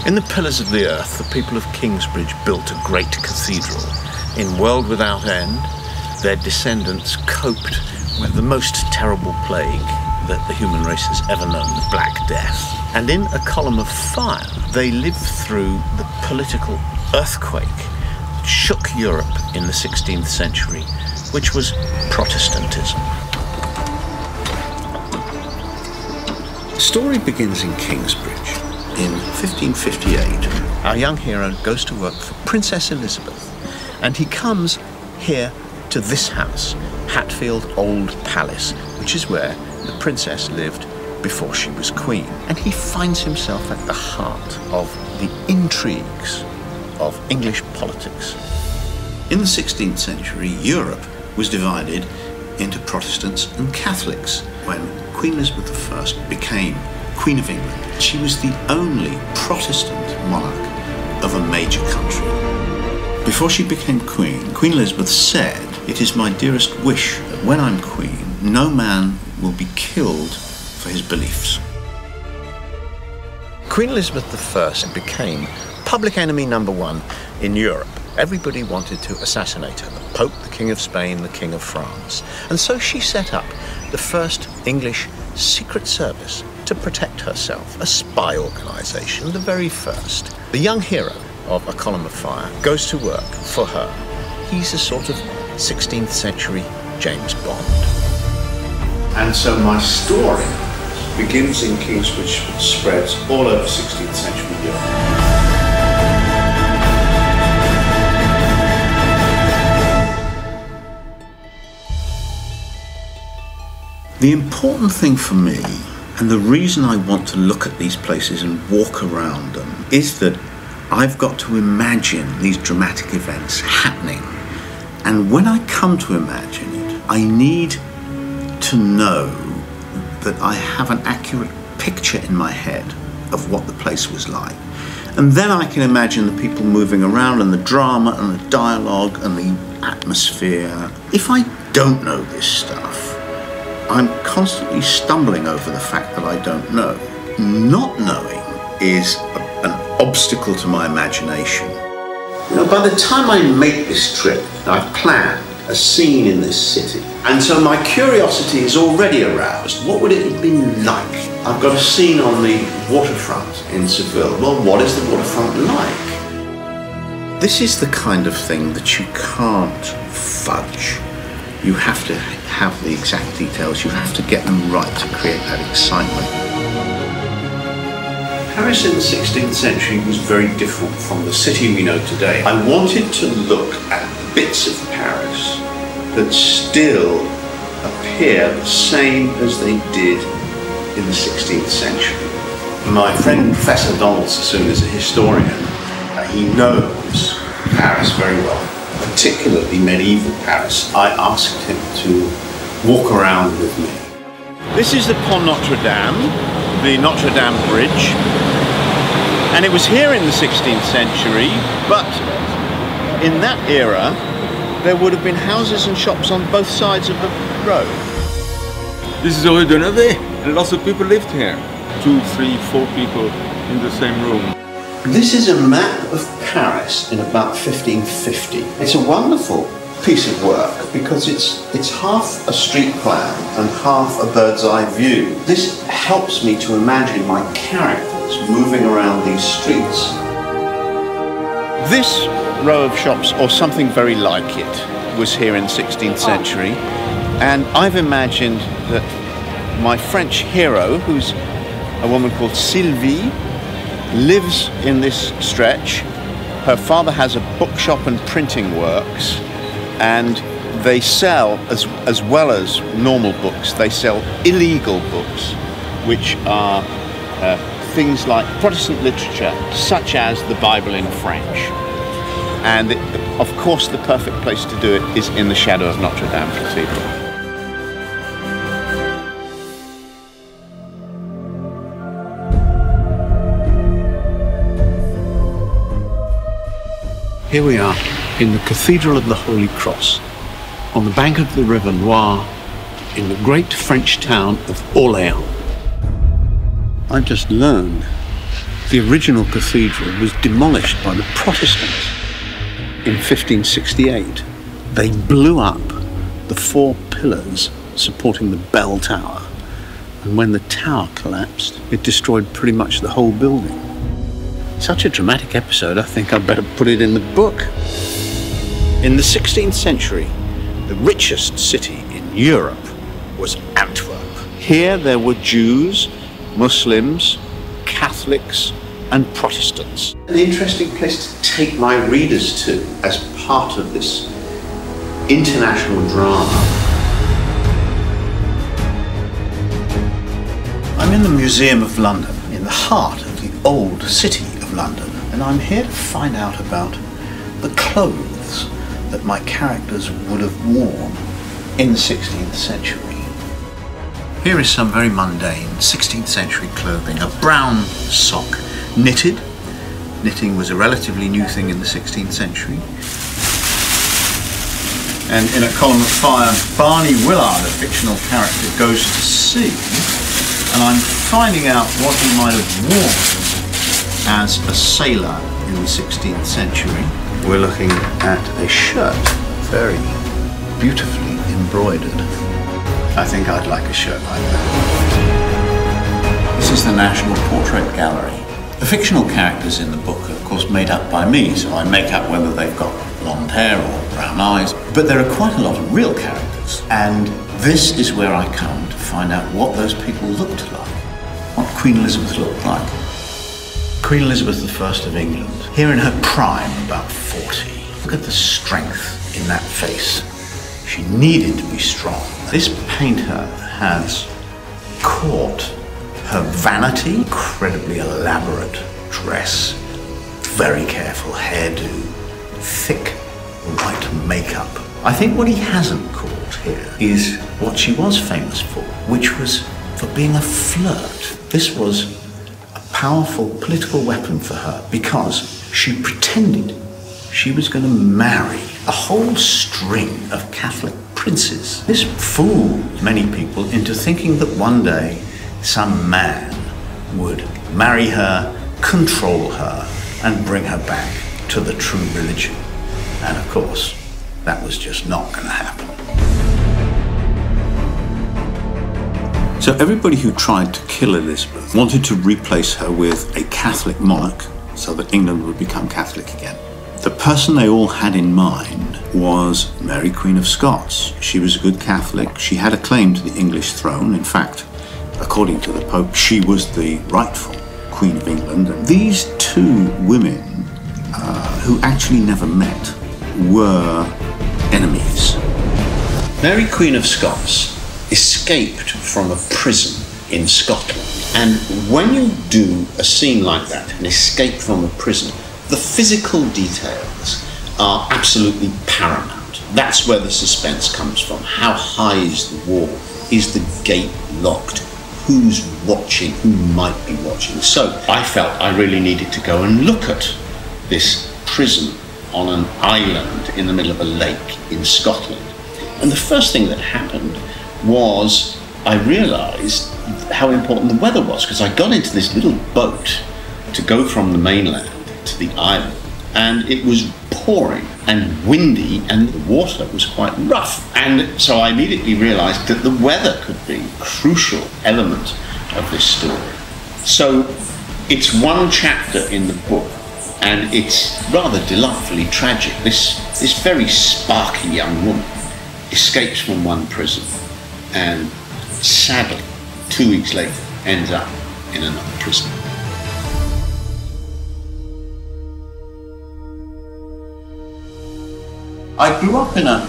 In the pillars of the earth, the people of Kingsbridge built a great cathedral. In World Without End, their descendants coped with the most terrible plague that the human race has ever known, the Black Death. And in A Column of Fire, they lived through the political earthquake that shook Europe in the 16th century, which was Protestantism. The story begins in Kingsbridge. In 1558, our young hero goes to work for Princess Elizabeth, and he comes here to this house, Hatfield Old Palace, which is where the princess lived before she was queen. And he finds himself at the heart of the intrigues of English politics. In the 16th century, Europe was divided into Protestants and Catholics. When Queen Elizabeth I became Queen of England, she was the only Protestant monarch of a major country. Before she became Queen, Queen Elizabeth said, "It is my dearest wish that when I'm Queen, no man will be killed for his beliefs." Queen Elizabeth I became public enemy number one in Europe. Everybody wanted to assassinate her, the Pope, the King of Spain, the King of France. And so she set up the first English secret service to protect herself, a spy organisation, the very first. The young hero of A Column of Fire goes to work for her. He's a sort of 16th century James Bond. And so my story begins in Kingsbridge, spreads all over 16th century Europe. The important thing for me, and the reason I want to look at these places and walk around them, is that I've got to imagine these dramatic events happening. And when I come to imagine it, I need to know that I have an accurate picture in my head of what the place was like. And then I can imagine the people moving around and the drama and the dialogue and the atmosphere. If I don't know this stuff, I'm constantly stumbling over the fact that I don't know. Not knowing is an obstacle to my imagination. You know, by the time I make this trip, I've planned a scene in this city. And so my curiosity is already aroused. What would it have been like? I've got a scene on the waterfront in Seville. Well, what is the waterfront like? This is the kind of thing that you can't fudge. You have to have the exact details. You have to get them right to create that excitement. Paris in the 16th century was very different from the city we know today. I wanted to look at bits of Paris that still appear the same as they did in the 16th century. My friend Professor Donaldson is a historian. He knows Paris very well, particularly medieval Paris. I asked him to walk around with me. This is the Pont Notre Dame, the Notre Dame Bridge, and it was here in the 16th century, but in that era there would have been houses and shops on both sides of the road. This is the Rue de Neve, and lots of people lived here. 2, 3, 4 people in the same room. This is a map of Paris in about 1550. It's a wonderful piece of work because it's half a street plan and half a bird's eye view. This helps me to imagine my characters moving around these streets. This row of shops, or something very like it, was here in the 16th century, and I've imagined that my French hero, who's a woman called Sylvie, lives in this stretch. Her father has a bookshop and printing works, and they sell, as well as normal books, they sell illegal books, which are things like Protestant literature, such as the Bible in French. And of course the perfect place to do it is in the shadow of Notre Dame Cathedral. Here we are in the Cathedral of the Holy Cross, on the bank of the River Loire, in the great French town of Orléans. I've just learned The original cathedral was demolished by the Protestants in 1568. They blew up the 4 pillars supporting the bell tower, and when the tower collapsed, it destroyed pretty much the whole building. Such a dramatic episode, I think I'd better put it in the book. In the 16th century, the richest city in Europe was Antwerp. Here there were Jews, Muslims, Catholics and Protestants. An interesting place to take my readers to as part of this international drama. I'm in the Museum of London, in the heart of the old city of London, and I'm here to find out about the clothes that my characters would have worn in the 16th century. Here is some very mundane 16th century clothing. A brown sock, knitted. Knitting was a relatively new thing in the 16th century. And in a column of fire, Barney Willard, a fictional character, goes to sea, and I'm finding out what he might have worn as a sailor in the 16th century. We're looking at a shirt, very beautifully embroidered. I think I'd like a shirt like that. This is the National Portrait Gallery. The fictional characters in the book are of course made up by me, so I make up whether they've got blonde hair or brown eyes. But there are quite a lot of real characters, and this is where I come to find out what those people looked like, what Queen Elizabeth looked like. Queen Elizabeth I of England, here in her prime, about 40. Look at the strength in that face. She needed to be strong. This painter has caught her vanity, incredibly elaborate dress, very careful hairdo, thick white makeup. I think what he hasn't caught here is what she was famous for, which was for being a flirt. This was a powerful political weapon for her because she pretended she was going to marry a whole string of Catholic princes. This fooled many people into thinking that one day some man would marry her, control her, and bring her back to the true religion. And of course, that was just not going to happen. So everybody who tried to kill Elizabeth wanted to replace her with a Catholic monarch so that England would become Catholic again. The person they all had in mind was Mary, Queen of Scots. She was a good Catholic. She had a claim to the English throne. In fact, according to the Pope, she was the rightful Queen of England. And these two women, who actually never met, were enemies. Mary, Queen of Scots, escaped from a prison in Scotland. And when you do a scene like that, an escape from a prison, the physical details are absolutely paramount. That's where the suspense comes from. How high is the wall? Is the gate locked? Who's watching? Who might be watching? So I felt I really needed to go and look at this prison on an island in the middle of a lake in Scotland. And the first thing that happened was I realised how important the weather was, because I got into this little boat to go from the mainland to the island, and it was pouring and windy and the water was quite rough. And so I immediately realised that the weather could be a crucial element of this story. So it's one chapter in the book, and it's rather delightfully tragic. This very sparky young woman escapes from one prison and sadly 2 weeks later ends up in another prison. I grew up in an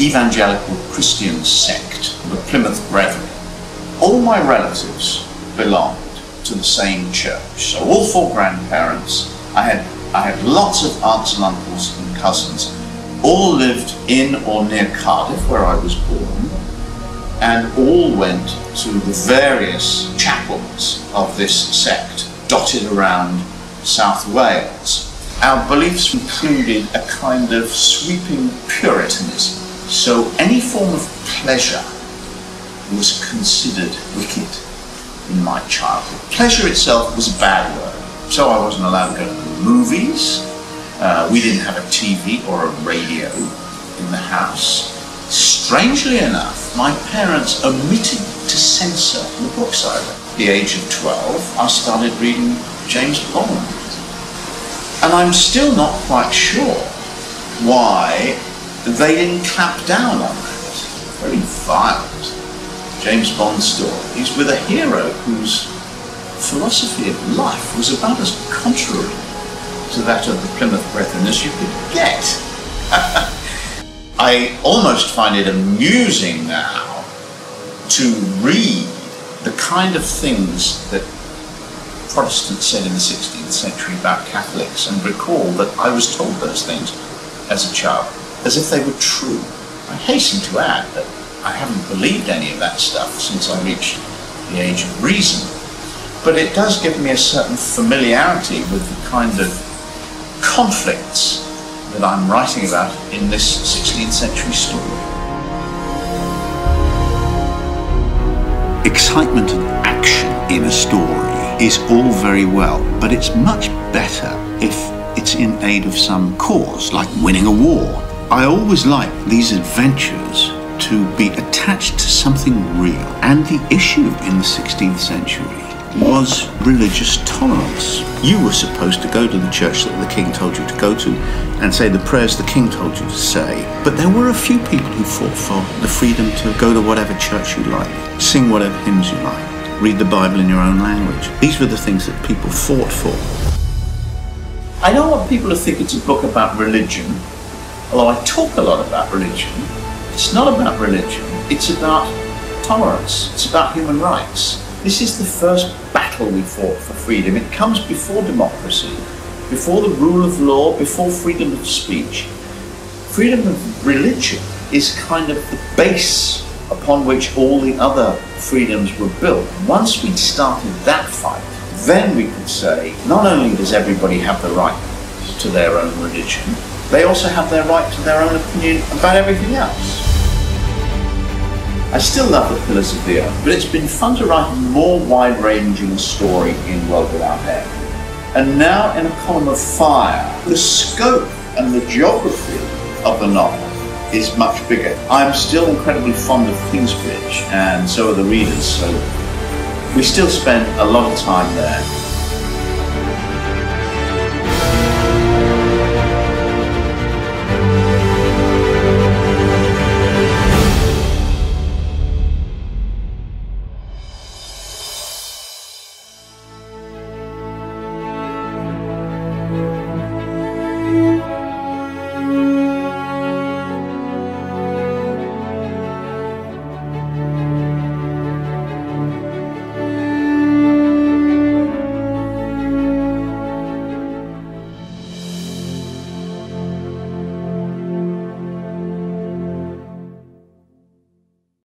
evangelical Christian sect, the Plymouth Brethren. All my relatives belonged to the same church. So all 4 grandparents, I had lots of aunts and uncles and cousins. All lived in or near Cardiff, where I was born, and all went to the various chapels of this sect dotted around South Wales. Our beliefs included a kind of sweeping Puritanism. So any form of pleasure was considered wicked in my childhood. Pleasure itself was a bad word. So I wasn't allowed to go to the movies. We didn't have a TV or a radio in the house. Strangely enough, my parents omitted to censor the books I read. At the age of 12, I started reading James Bond. And I'm still not quite sure why they didn't clamp down on that. Very violent James Bond stories with a hero whose philosophy of life was about as contrary to that of the Plymouth Brethren as you could get. I almost find it amusing now to read the kind of things that Protestants said in the 16th century about Catholics and recall that I was told those things as a child, as if they were true. I hasten to add that I haven't believed any of that stuff since I reached the age of reason, but it does give me a certain familiarity with the kind of conflicts that I'm writing about in this 16th century story. Excitement and action in a story is all very well, but it's much better if it's in aid of some cause, like winning a war. I always like these adventures to be attached to something real, and the issue in the 16th century was religious tolerance. You were supposed to go to the church that the king told you to go to and say the prayers the king told you to say, but there were a few people who fought for the freedom to go to whatever church you liked, sing whatever hymns you liked, read the Bible in your own language. These were the things that people fought for. I don't want people to think it's a book about religion, although I talk a lot about religion. It's not about religion, it's about tolerance, it's about human rights. This is the first battle we fought for freedom. It comes before democracy, before the rule of law, before freedom of speech. Freedom of religion is kind of the base upon which all the other freedoms were built. Once we'd started that fight, then we could say, not only does everybody have the right to their own religion, they also have their right to their own opinion about everything else. I still love The Pillars of the Earth, but it's been fun to write a more wide-ranging story in World Without End. And now in A Column of Fire, the scope and the geography of the novel is much bigger. I'm still incredibly fond of Kingsbridge, and so are the readers, so we still spend a lot of time there.